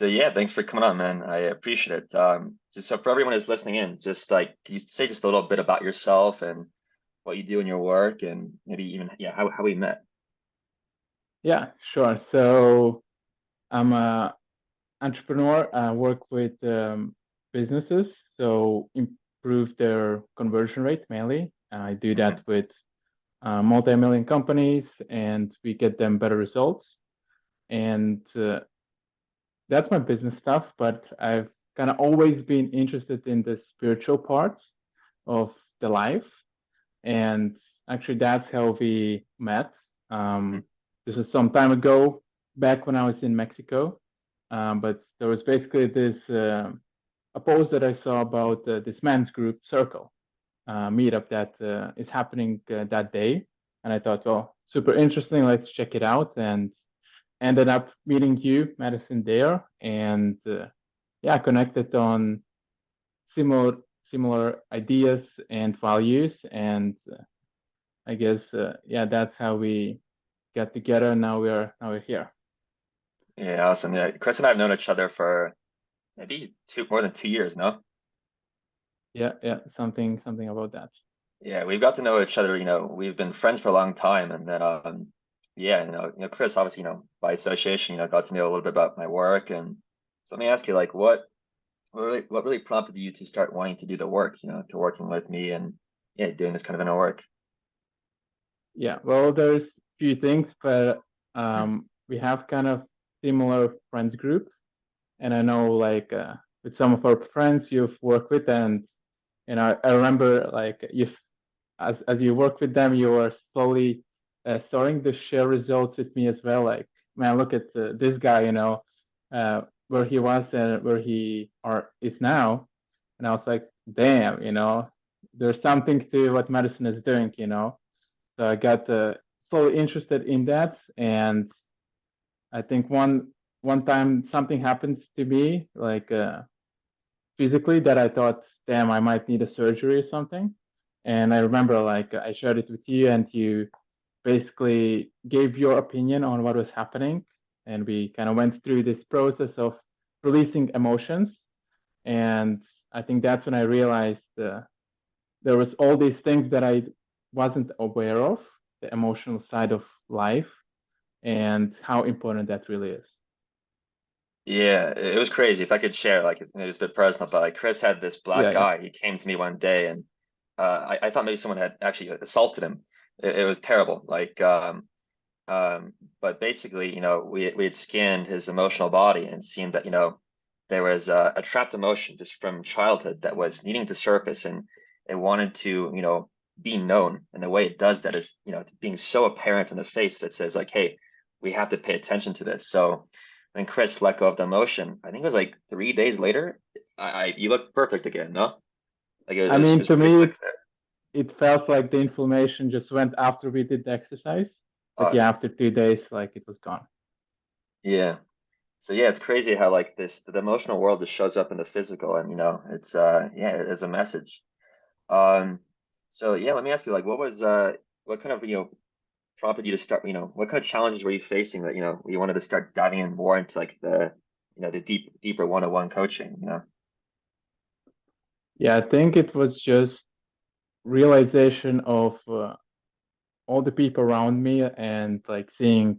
So yeah, thanks for coming on, man. I appreciate it. So for everyone who's listening in, just like, can you say just a little bit about yourself and what you do in your work, and maybe even how we met? Yeah, sure. So I'm a entrepreneur. I work with businesses, so improve their conversion rate mainly. I do that Hmm. with multi-million companies, and we get them better results. And that's my business stuff. But I've kind of always been interested in the spiritual part of the life, and actually, that's how we met. This is some time ago, back when I was in Mexico. But there was basically this a post that I saw about this men's group circle meetup that is happening that day, and I thought, well, super interesting. Let's check it out, and ended up meeting you, Madison, there, and yeah, connected on similar similar ideas and values, and I guess yeah, that's how we got together. Now we're here. Yeah, awesome. Yeah, Chris and I have known each other for maybe more than 2 years now. Yeah, yeah, something about that. Yeah, we've got to know each other. We've been friends for a long time, and then yeah, Chris obviously, by association, got to know a little bit about my work. And so let me ask you, like, what really prompted you to start wanting to do the work, to working with me and yeah, doing this kind of inner work? Yeah, well, there's few things, but Mm. we have kind of similar friends group, and I know like with some of our friends you've worked with, and I remember like you as you work with them, you are slowly starting to share results with me as well. Like, man, look at this guy, where he was and where he are is now, and I was like, damn, there's something to what medicine is doing. So I got slowly interested in that, and I think one time something happened to me, like physically, that I thought, damn, I might need a surgery or something. And I remember like I shared it with you, and you basically gave your opinion on what was happening, and we kind of went through this process of releasing emotions. And I think that's when I realized there was all these things that I wasn't aware of, the emotional side of life, and how important that really is. Yeah, it was crazy. If I could share, like, it's a bit personal, but like Chris had this Yeah, black yeah. guy. He came to me one day, and I thought maybe someone had actually assaulted him. It was terrible. But basically, we had scanned his emotional body and seen that, there was a trapped emotion just from childhood that was needing to surface, and it wanted to, be known. And the way it does that is, being so apparent in the face that says like, hey, we have to pay attention to this. So when Chris let go of the emotion, I think it was like 3 days later, you look perfect again, no? Like I it mean, was to pretty me, quick there. it felt like the inflammation just went after we did the exercise. But Uh, yeah, after 2 days, like it was gone. yeah. So yeah, it's crazy how like the emotional world just shows up in the physical, and it's yeah, it's a message. Um so yeah, let me ask you, like, what kind of prompted you to start, what kind of challenges were you facing that you wanted to start diving in more into like the deeper one-on-one coaching? Yeah, I think it was just realization of all the people around me and like seeing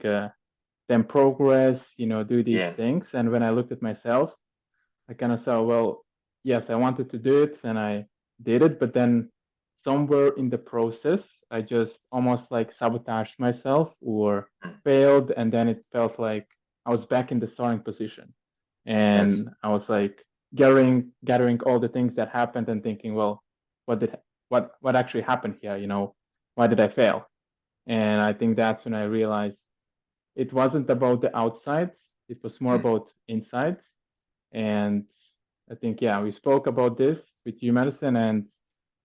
them progress, do these Yeah. things. And when I looked at myself, I kind of saw, well, yes, I wanted to do it and I did it, but then somewhere in the process, I just almost like sabotaged myself or Mm. failed. And then it felt like I was back in the starting position. Yes. And I was like gathering all the things that happened and thinking, well, what did what actually happened here? Why did I fail? And I think that's when I realized it wasn't about the outside, it was more Mm. about inside. And I think, yeah, we spoke about this with you, Madison, and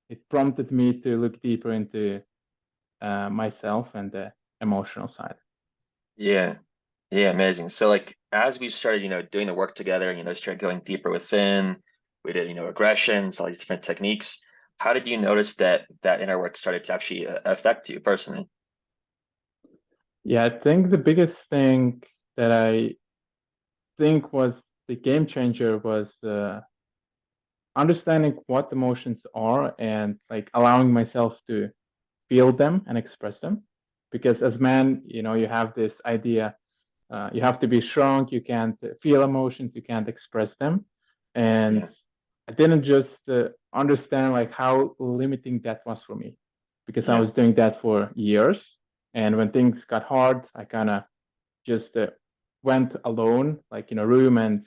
it prompted me to look deeper into myself and the emotional side. Yeah. Yeah, amazing. So like as we started, doing the work together, started going deeper within, we did, regressions, all these different techniques. How did you notice that inner work started to actually affect you personally? Yeah, I think the biggest thing that I think was the game changer was understanding what emotions are and like allowing myself to feel them and express them. Because as man, you have this idea, you have to be strong, you can't feel emotions, you can't express them. And Yeah. I didn't just understand like how limiting that was for me, because I Yeah. was doing that for years. And when things got hard, I kind of just went alone, like in a room, and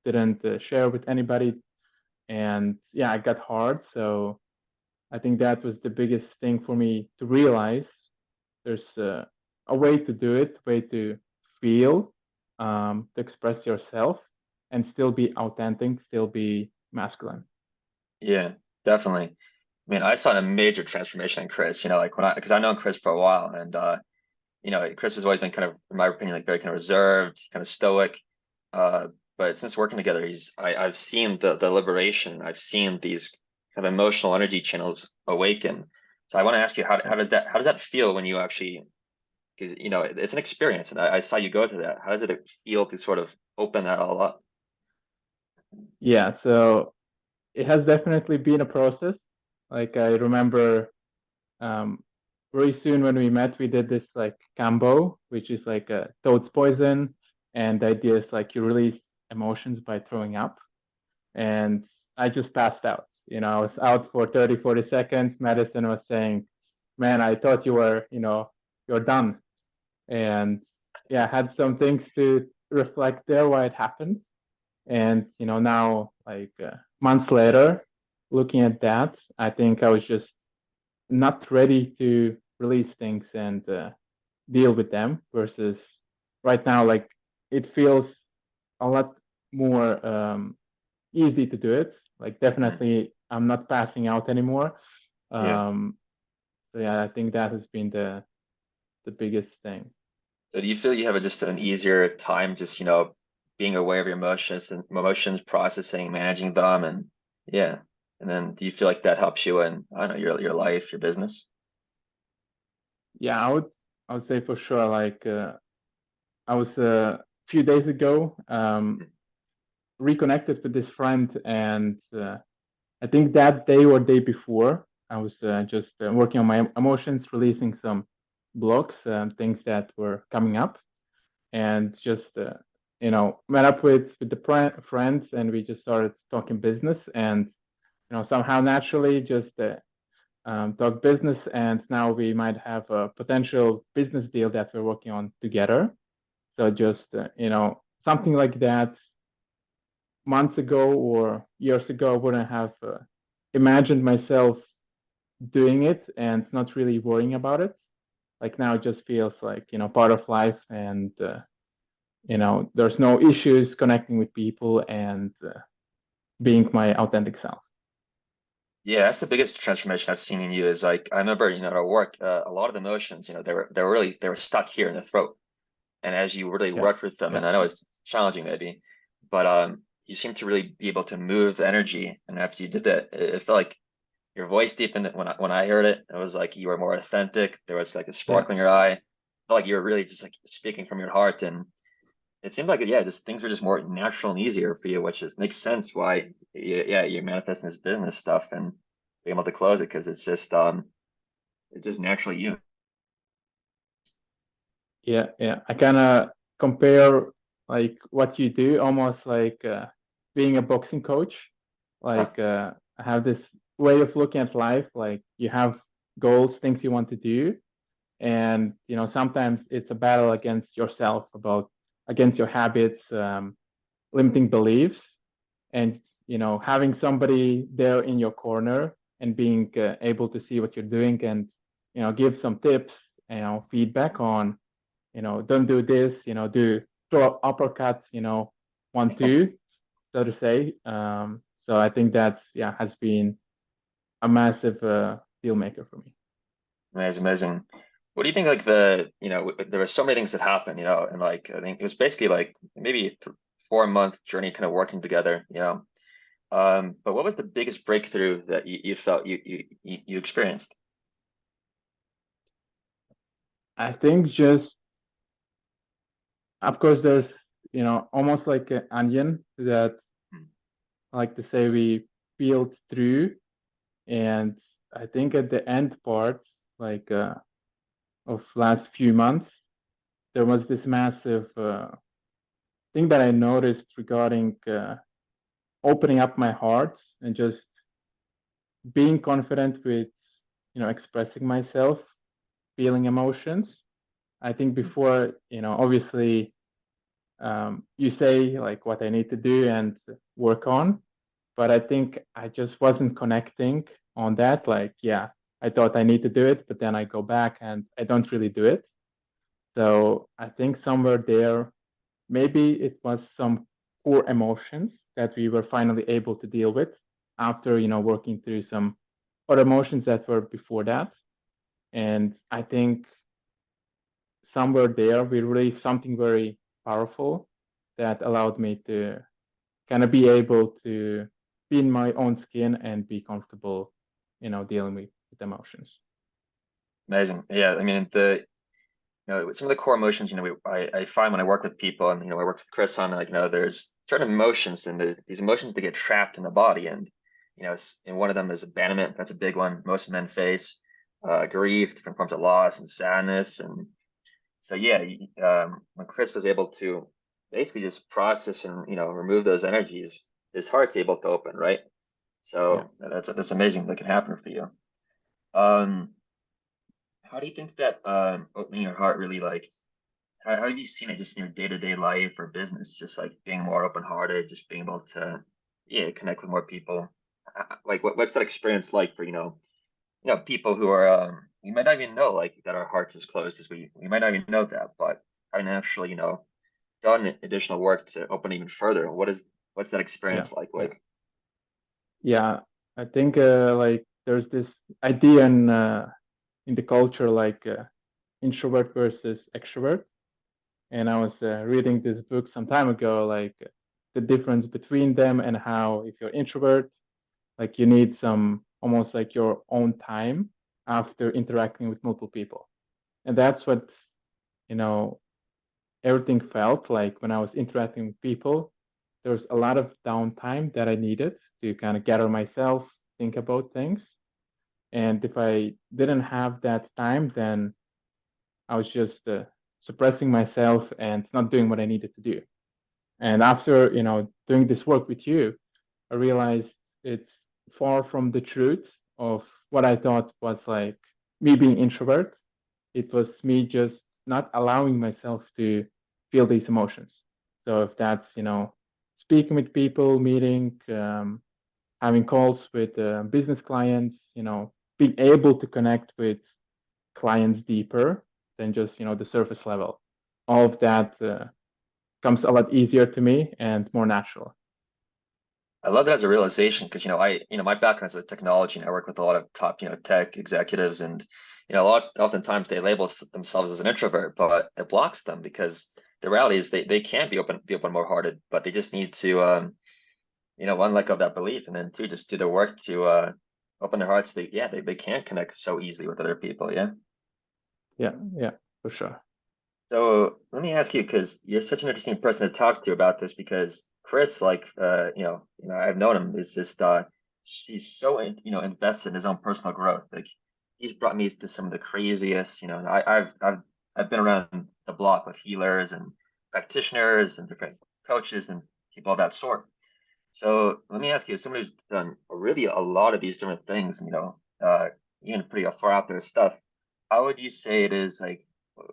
didn't share with anybody. And yeah, it got hard. So I think that was the biggest thing for me to realize there's a way to do it, way to feel, to express yourself, and still be authentic, still be masculine. Yeah, definitely. I mean, I saw a major transformation in Kris, like because I've known Kris for a while, and Kris has always been kind of, in my opinion, like very kind of reserved, kind of stoic. Uh, but since working together, I've seen the liberation. I've seen these kind of emotional energy channels awaken. So I want to ask you, how does that feel when you actually, because it's an experience, and I saw you go through that. How does it feel to sort of open that all up? Yeah, so it has definitely been a process. Like I remember um, very soon when we met, we did this like combo, which is like a toad's poison, and the idea is like you release emotions by throwing up. And I just passed out. I was out for 30, 40 seconds. Madison was saying, man, I thought you were, you're done. And yeah, I had some things to reflect there why it happened. And, now like months later, looking at that, I think I was just not ready to release things and deal with them versus right now, like it feels a lot more easy to do it. Like Mhm. definitely, I'm not passing out anymore. Yeah. Um, so yeah, I think that has been the biggest thing. So do you feel you have just an easier time just, being aware of your emotions, processing, managing them, and yeah. And then do you feel like that helps you in, I don't know, your life, your business? Yeah, I would say for sure. Like I was a few days ago reconnected with this friend, and I think that day or day before, I was just working on my emotions, releasing some blocks, things that were coming up, and just met up with the friends, and we just started talking business, and somehow naturally just talk business, and now we might have a potential business deal that we're working on together. So just something like that months ago or years ago, I wouldn't have imagined myself doing it and not really worrying about it. Like now it just feels like part of life, and there's no issues connecting with people and being my authentic self. Yeah, that's the biggest transformation I've seen in you is like I remember, at work, a lot of the emotions, they were stuck here in the throat. And as you really Yeah, worked with them, yeah, and I know it's challenging maybe, but you seem to really be able to move the energy. And after you did that, it felt like your voice deepened. When I heard it, it was like you were more authentic. There was like a yeah, sparkle in your eye. It felt like you were really just like speaking from your heart. And it seemed like, yeah, just things were just more natural and easier for you, which makes sense why, yeah, you're manifesting this business stuff and being able to close it because it's just naturally you. yeah, yeah. I kind of compare like what you do almost like being a boxing coach. Huh. Like I have this way of looking at life. Like you have goals, things you want to do, and sometimes it's a battle against yourself, about against your habits, limiting beliefs, and having somebody there in your corner and being able to see what you're doing and give some tips, feedback on don't do this, do throw uppercuts, 1 2, so to say. So I think that's, yeah, has been a massive deal maker for me. Amazing, amazing. What do you think? Like there were so many things that happened, and like I think it was basically like maybe a 4-month journey, kind of working together. But what was the biggest breakthrough that you felt you experienced? I think just, of course, there's almost like an onion that I like to say we peeled through. And I think at the end part, like of last few months, there was this massive thing that I noticed regarding opening up my heart and just being confident with, expressing myself, feeling emotions. I think before, obviously, you say like what I need to do and work on, but I think I just wasn't connecting on that. Like, yeah, I thought I need to do it, but then I go back and I don't really do it. So I think somewhere there, maybe it was some core emotions that we were finally able to deal with after, working through some other emotions that were before that. And I think somewhere there, we released something very powerful that allowed me to kind of be able to be in my own skin and be comfortable, dealing with emotions. Amazing. Yeah, I mean some of the core emotions, I find when I work with people and, I work with Kris on like, there's certain emotions and these emotions that get trapped in the body. And, and one of them is abandonment. That's a big one most men face, grief, different forms of loss and sadness. And so, yeah, when Kris was able to basically just process and, remove those energies, his heart's able to open, right? Yeah. So that's amazing that can happen for you. Um, how do you think that opening your heart really like how have you seen it just in your day-to-day life or business, just like being more open-hearted, just being able to, yeah, connect with more people? Like, what's that experience like for, people who are, we might not even know, like, that our hearts is closed as we might not even know that, but having actually, done additional work to open even further, what's that Yeah. experience like? Yeah. Like, Yeah. I think like there's this idea in the culture like introvert versus extrovert. And I was reading this book some time ago, like the difference between them and how if you're introvert, like you need some almost like your own time after interacting with multiple people. And that's what, you know, everything felt like when I was interacting with people. There was a lot of downtime that I needed to kind of gather myself, think about things. And if I didn't have that time, then I was just suppressing myself and not doing what I needed to do. And after, doing this work with you, I realized it's far from the truth of what I thought was like me being introvert. It was me just not allowing myself to feel these emotions. So if that's, speaking with people, meeting, having calls with business clients, being able to connect with clients deeper than just, the surface level. All of that comes a lot easier to me and more natural. I love that as a realization because, my background is in technology and I work with a lot of top, tech executives and, oftentimes they label themselves as an introvert, but it blocks them because the reality is they can be open, more hearted, but they just need to, one, let go of that belief and then two, just do the work to, open their hearts. They can connect so easily with other people. Yeah. Yeah, yeah, for sure. So let me ask you, because you're such an interesting person to talk to about this, because Kris, like, I've known him, is just, he's so, invested in his own personal growth. Like, he's brought me to some of the craziest, and I've been around the block with healers and practitioners and different coaches and people of that sort. So let me ask you, as somebody who's done really a lot of these different things, even pretty far out there stuff, how would you say it is like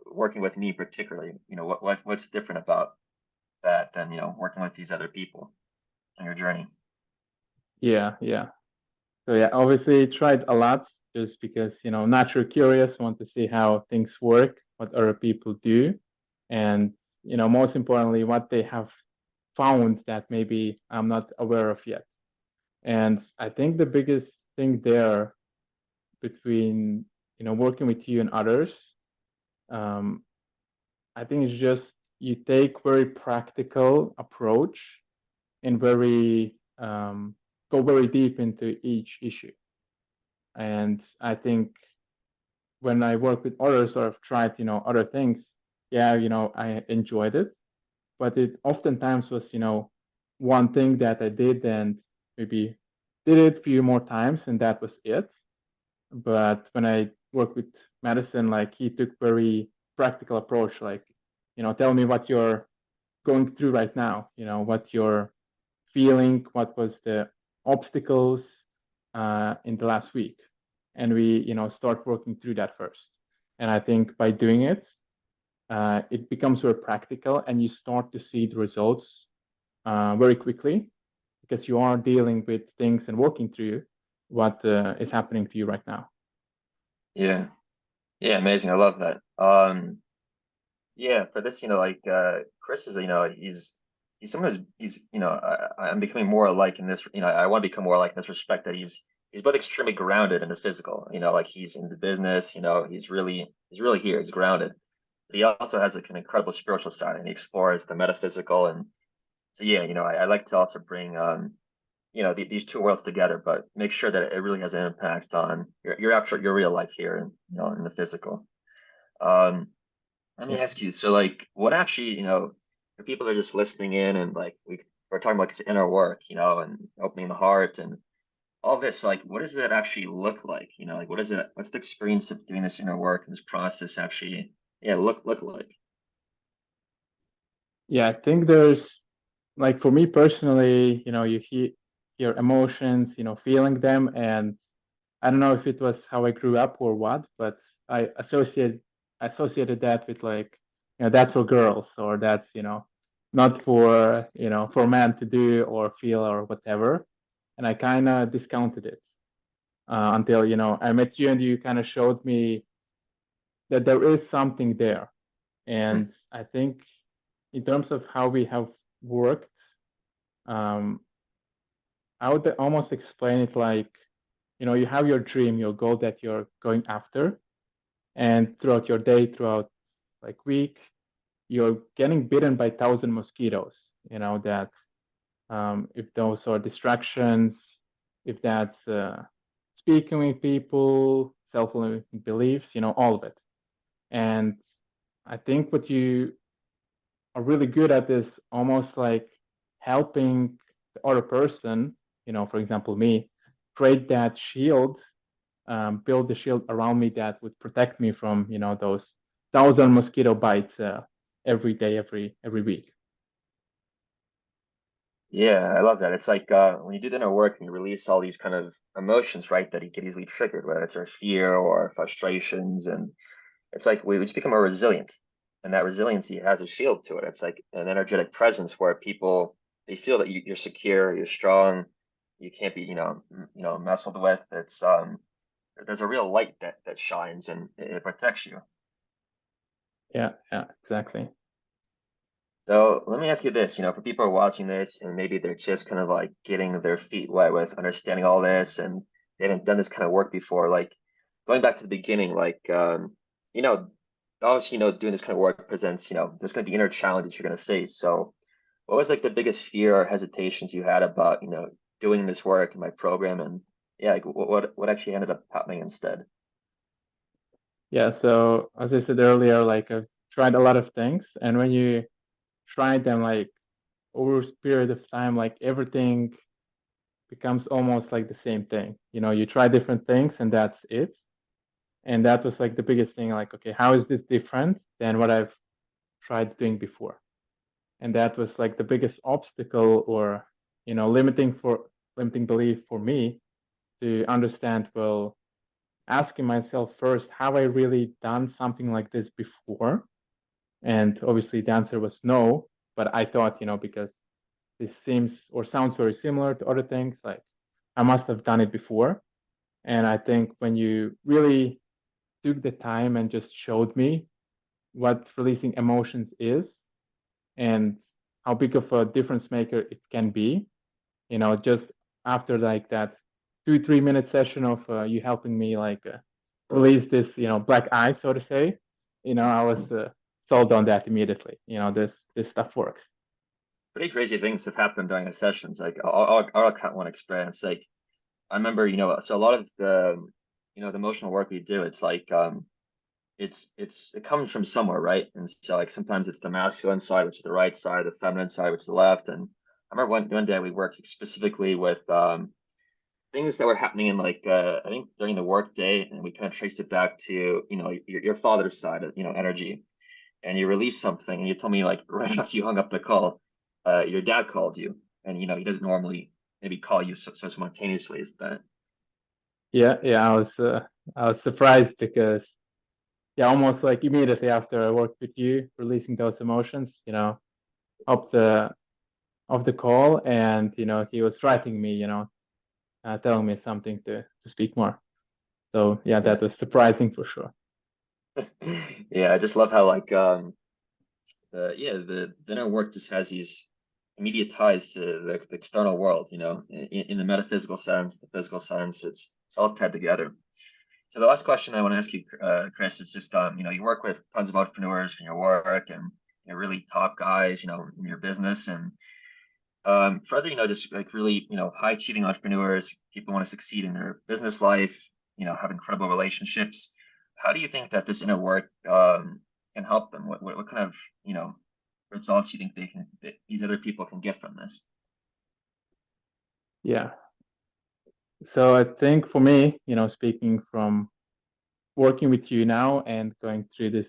working with me particularly? What's different about that than, working with these other people on your journey? Yeah, yeah. So yeah, obviously tried a lot just because, naturally curious, want to see how things work, what other people do, and, most importantly, what they have found that maybe I'm not aware of yet. And I think the biggest thing there between, working with you and others, um, I think it's just you take very practical approach and very go very deep into each issue. And I think when I work with others or have tried, other things, yeah, I enjoyed it. but it oftentimes was, one thing that I did and maybe did it a few more times and that was it. But when I worked with Madison, like he took very practical approach, like, tell me what you're going through right now, what you're feeling, what was the obstacles in the last week. And we, start working through that first. And I think by doing it, it becomes very practical and you start to see the results very quickly because you are dealing with things and working through what is happening to you right now. Yeah. Yeah, amazing. I love that. Yeah, for this, like Kris is, he's someone who's I'm becoming more alike in this, I want to become more alike in this respect that he's both extremely grounded in the physical, like he's in the business, he's really here, he's grounded. But he also has like an incredible spiritual side and he explores the metaphysical. And so yeah, I like to also bring these two worlds together, but make sure that it really has an impact on your real life here and in the physical. Um Let me Yeah. ask you, so like what actually, for people that are just listening in and like we're talking about inner work, and opening the heart and all this, like what does that actually look like? Like what's the experience of doing this inner work and this process actually, yeah, look like? Yeah. I think there's like for me personally, you hear emotions, feeling them. And I don't know if it was how I grew up or what, but I associated that with like, that's for girls or that's, not for, for men to do or feel or whatever. And I kind of discounted it until, I met you and you kind of showed me that there is something there. Hmm. And I think in terms of how we have worked, um, I would almost explain it like, you have your dream, your goal that you're going after, and throughout your day, throughout like week, you're getting bitten by 1,000 mosquitoes. That if those are distractions, if that's speaking with people, self-limiting beliefs, all of it. And I think what you are really good at is almost like helping the other person, for example, me, create that shield, build the shield around me that would protect me from, those 1,000 mosquito bites every day, every week. Yeah, I love that. It's like when you do the inner work and you release all these kind of emotions, right, that you get easily triggered, whether it's our fear or frustrations, and it's like we just become more resilient, and that resiliency has a shield to it. It's like an energetic presence where people they feel that you're secure, you're strong, you can't be messled with. It's there's a real light that shines and it protects you. Yeah, yeah, exactly. So let me ask you this, for people who are watching this and maybe they're just kind of like getting their feet wet with understanding all this and they haven't done this kind of work before, like going back to the beginning, like you know, obviously, doing this kind of work presents, there's going to be inner challenges you're going to face. So what was like the biggest fear or hesitations you had about, doing this work in my program and yeah, like what actually ended up happening instead? Yeah, so as I said earlier, like I've tried a lot of things, and when you try them, like over a period of time, like everything becomes almost like the same thing. You try different things, and that's it. And that was like the biggest thing. Like, okay, how is this different than what I've tried doing before? And that was like the biggest obstacle, or limiting belief for me to understand. Well, asking myself first, have I really done something like this before? And obviously the answer was no. But I thought, because this seems or sounds very similar to other things, like I must have done it before. And I think when you really took the time and just showed me what releasing emotions is and how big of a difference maker it can be, just after like that 2 3 minute session of you helping me like release this black eye, so to say, I was sold on that immediately. This stuff works. Pretty crazy things have happened during the sessions. Like I'll count one experience. Like I remember, so a lot of the emotional work we do, it's like it comes from somewhere, right? And so like sometimes it's the masculine side, which is the right side, the feminine side, which is the left. And I remember one day we worked specifically with things that were happening in like I think during the work day, and we kind of traced it back to your father's side of energy, and you released something, and you told me like right after you hung up the call, your dad called you, and he doesn't normally maybe call you so spontaneously as that. Yeah, yeah, I was surprised because yeah, almost like immediately after I worked with you, releasing those emotions, of the call, and he was writing me, telling me something to speak more. So yeah, Yeah. that was surprising for sure. Yeah, I just love how like the inner work just has these immediate ties to the external world, in the metaphysical sense, the physical sense, it's all tied together. So the last question I want to ask you, Kris, is just you work with tons of entrepreneurs in your work and really top guys, in your business, and further, just like really, high achieving entrepreneurs, people want to succeed in their business life, have incredible relationships. How do you think that this inner work can help them? What kind of, results you think that these other people can get from this? Yeah. So I think for me, speaking from working with you now and going through this,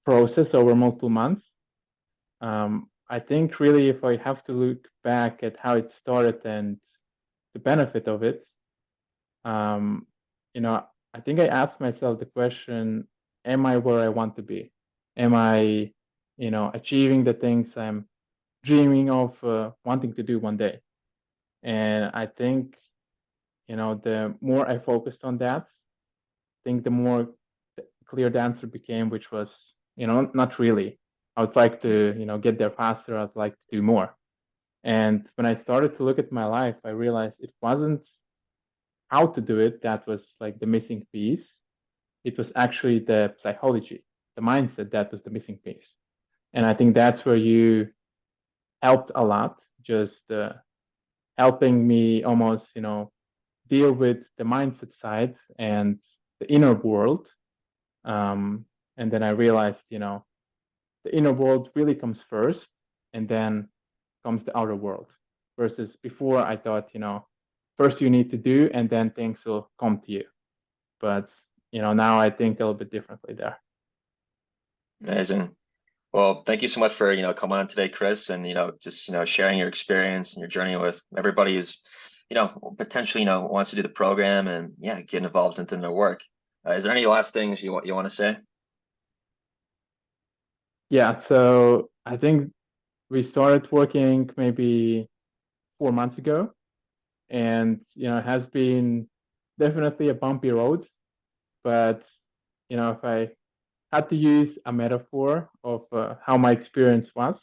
process over multiple months, I think really if I have to look back at how it started and the benefit of it, um, you know, I think I asked myself the question, am I where I want to be? Am I, achieving the things I'm dreaming of wanting to do one day? And I think, the more I focused on that, I think the more clear the answer became, which was, not really. I would like to, get there faster. I'd like to do more. And when I started to look at my life, I realized it wasn't how to do it that was like the missing piece. It was actually the psychology, the mindset that was the missing piece. And I think that's where you helped a lot, just helping me almost, deal with the mindset side and the inner world. And then I realized, the inner world really comes first, and then comes the outer world. Versus before, I thought, first you need to do, and then things will come to you. But now I think a little bit differently there. Amazing. Well, thank you so much for, coming on today, Kris, and, just, sharing your experience and your journey with everybody who's, potentially, wants to do the program and yeah, get involved into their work. Is there any last things you want to say? Yeah. So I think we started working maybe 4 months ago, and it has been definitely a bumpy road. But if I had to use a metaphor of how my experience was,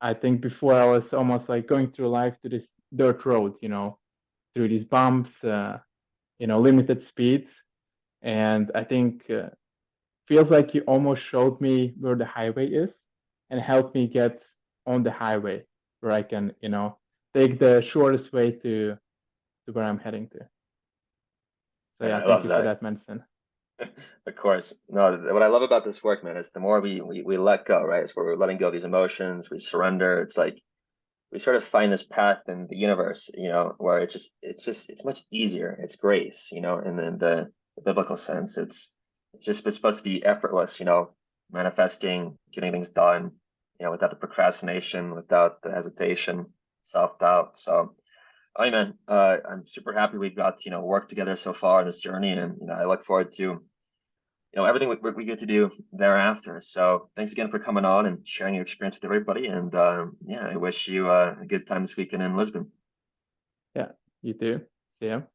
I think before I was almost like going through life to this dirt road, through these bumps, limited speeds. And I think feels like you almost showed me where the highway is and helped me get on the highway where I can, take the shortest way to where I'm heading to. So Yeah, yeah, I thank love you for that. that medicine. Of course. No, what I love about this work, man, is the more we let go, right? It's where we're letting go of these emotions, we surrender. It's like we sort of find this path in the universe, where it's much easier. It's grace, and then the biblical sense. It's supposed to be effortless, manifesting, getting things done, without the procrastination, without the hesitation, self-doubt. So, I mean, man, I'm super happy we've got to, work together so far in this journey, and I look forward to everything we get to do thereafter. So thanks again for coming on and sharing your experience with everybody. And yeah, I wish you a good time this weekend in Lisbon. Yeah, you too. See ya.